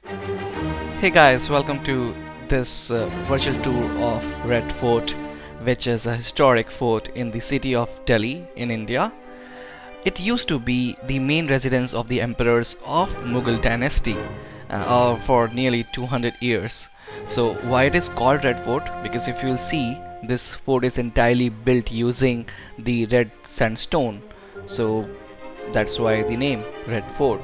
Hey guys, welcome to this virtual tour of Red Fort, which is a historic fort in the city of Delhi in India. It used to be the main residence of the emperors of Mughal dynasty for nearly 200 years. So why it is called Red Fort? Because if you'll see, this fort is entirely built using the red sandstone. So that's why the name Red Fort.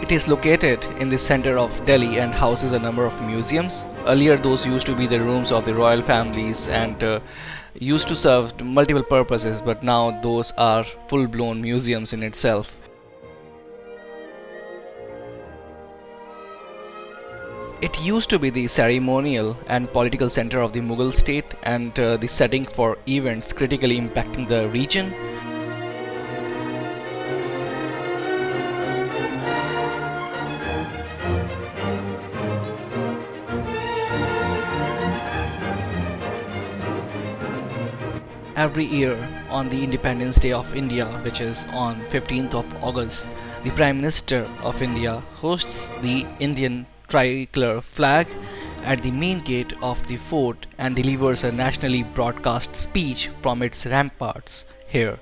It is located in the center of Delhi and houses a number of museums. Earlier, those used to be the rooms of the royal families and used to serve multiple purposes, but now those are full blown museums in itself. It used to be the ceremonial and political center of the Mughal state and the setting for events critically impacting the region. Every year on the Independence Day of India, which is on 15th of August, the Prime Minister of India hosts the Indian tricolor flag at the main gate of the fort and delivers a nationally broadcast speech from its ramparts here.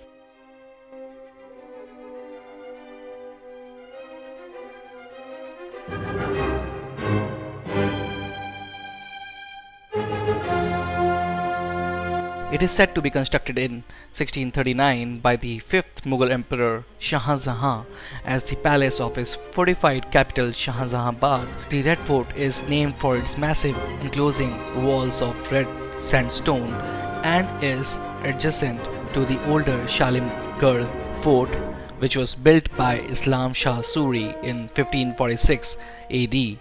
It is said to be constructed in 1639 by the 5th Mughal Emperor Shah Jahan as the palace of his fortified capital Shahjahanabad. The Red Fort is named for its massive enclosing walls of red sandstone and is adjacent to the older Shalimgarh Fort, which was built by Islam Shah Suri in 1546 AD.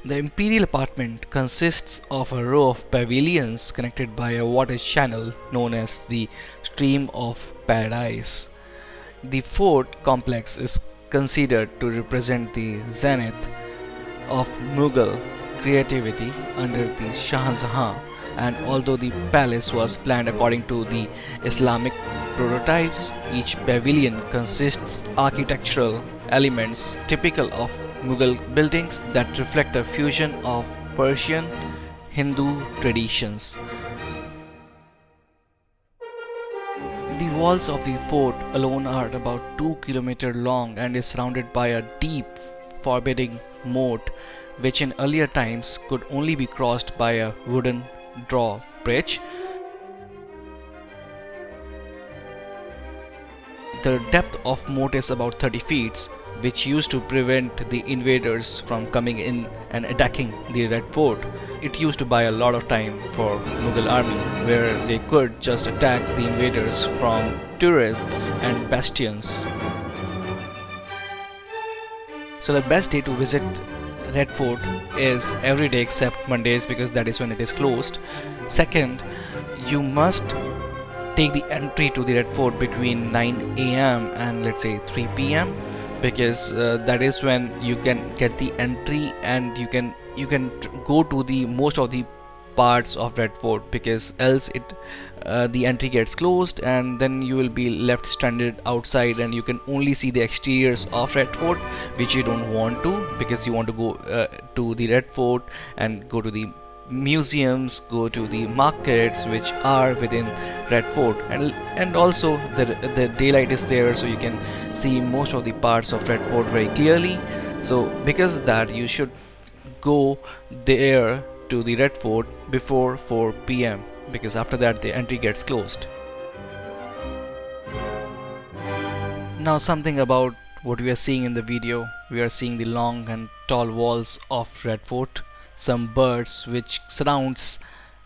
The imperial apartment consists of a row of pavilions connected by a water channel known as the Stream of Paradise. The fort complex is considered to represent the zenith of Mughal creativity under the Shah Jahan, and although the palace was planned according to the Islamic prototypes, each pavilion consists architectural elements typical of Mughal buildings that reflect a fusion of Persian Hindu traditions. The walls of the fort alone are about 2 kilometers long and is surrounded by a deep, forbidding moat, which in earlier times could only be crossed by a wooden drawbridge. The depth of moat is about 30 feet, which used to prevent the invaders from coming in and attacking the Red Fort. It used to buy a lot of time for Mughal army, where they could just attack the invaders from turrets and bastions. So the best day to visit Red Fort is every day except Mondays, because that is when it is closed. Second, you must take the entry to the Red Fort between 9 a.m. and let's say 3 p.m. because that is when you can get the entry and you can go to the most of the parts of Red Fort, because else it the entry gets closed and then you will be left stranded outside and you can only see the exteriors of Red Fort, which you don't want to, because you want to go to the Red Fort and go to the museums, go to the markets which are within Red Fort, and also the daylight is there, so you can see most of the parts of Red Fort very clearly. So because of that, you should go there to the Red Fort before 4 p.m. because after that the entry gets closed. Now something about what we are seeing in the video. We are seeing the long and tall walls of Red Fort, some birds which surrounds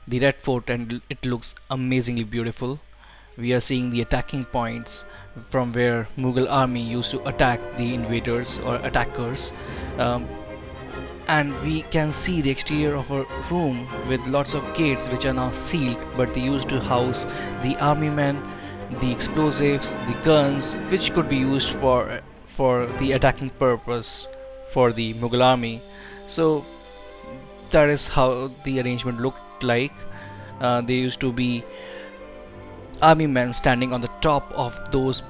the Red Fort, and it looks amazingly beautiful. We are seeing the attacking points from where Mughal army used to attack the invaders or attackers, and we can see the exterior of a room with lots of gates which are now sealed, but they used to house the army men, the explosives, the guns, which could be used for the attacking purpose for the Mughal army. So that is how the arrangement looked like. There used to be army men standing on the top of those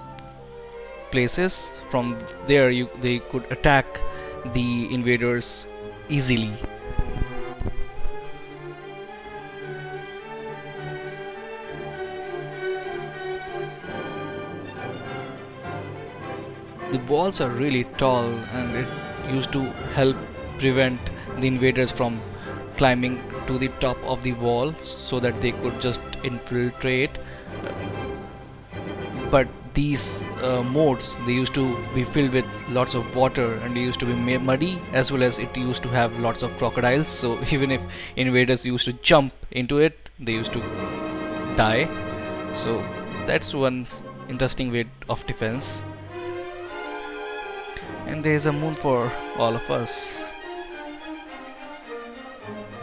places. From there, they could attack the invaders easily. The walls are really tall, and it used to help prevent the invaders from climbing to the top of the wall so that they could just infiltrate. But these moats, they used to be filled with lots of water, and they used to be muddy, as well as it used to have lots of crocodiles, so even if invaders used to jump into it, they used to die. So that's one interesting way of defense. And there is a moon for all of us.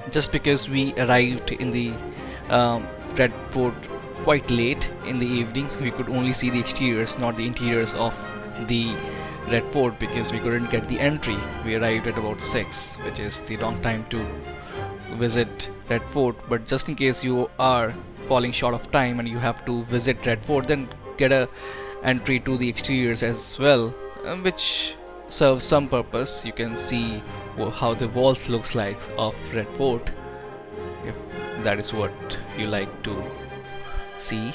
Just because we arrived in the Red Fort quite late in the evening, we could only see the exteriors, not the interiors of the Red Fort, because we couldn't get the entry. We arrived at about 6, which is the wrong time to visit Red Fort. But just in case you are falling short of time and you have to visit Red Fort, then get a entry to the exteriors as well, which serves some purpose. You can see how the walls looks like of Red Fort, if that is what you like to see.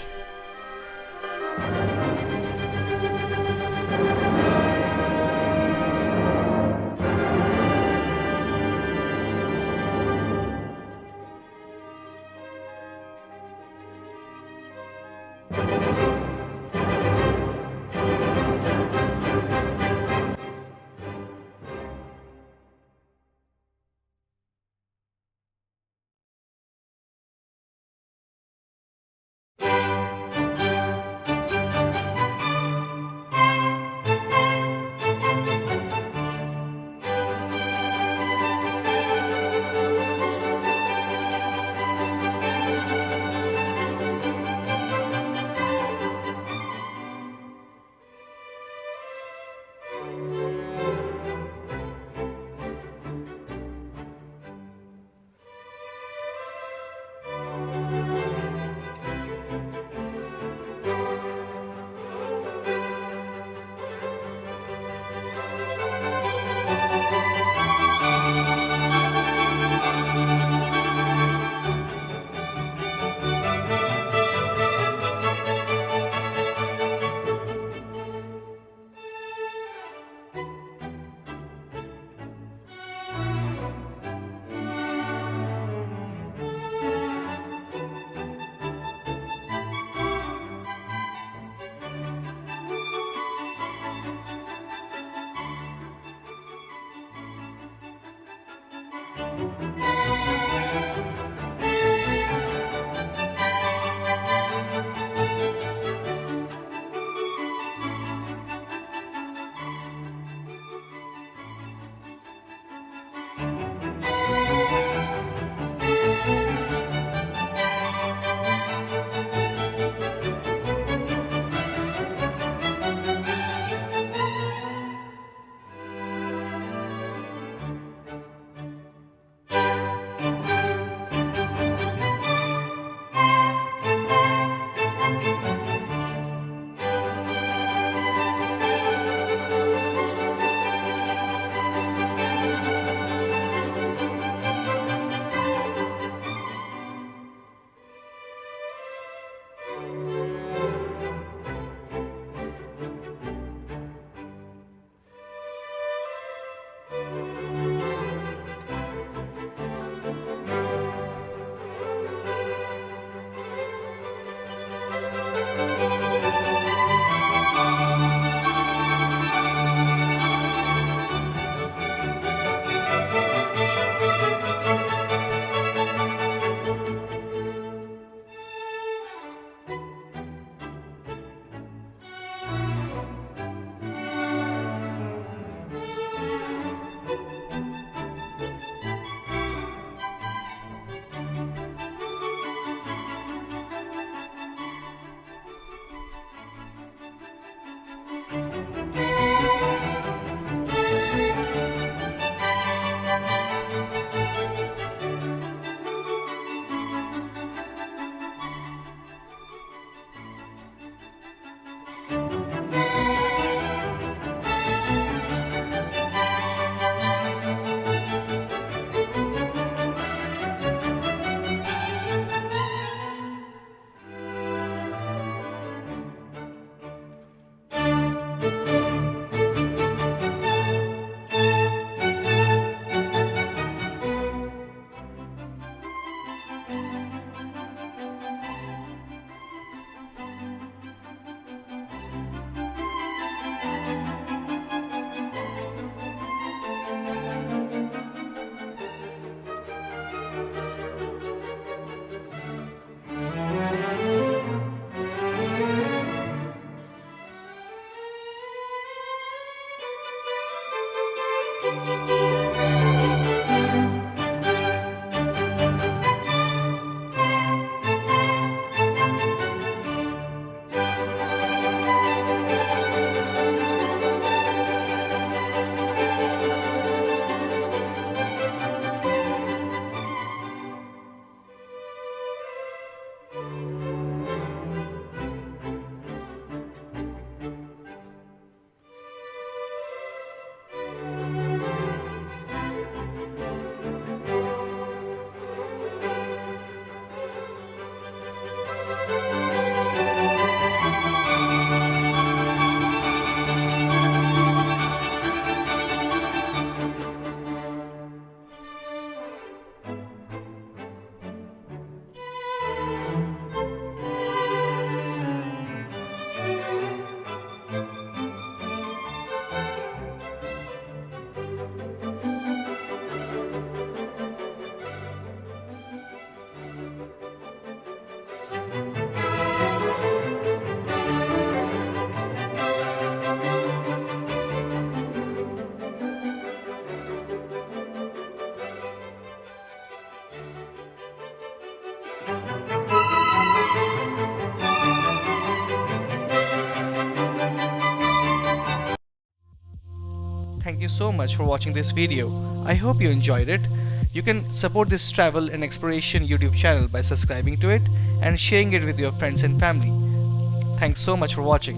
thank you so much for watching this video. I hope you enjoyed it. You can support this travel and exploration YouTube channel by subscribing to it and sharing it with your friends and family. Thanks so much for watching.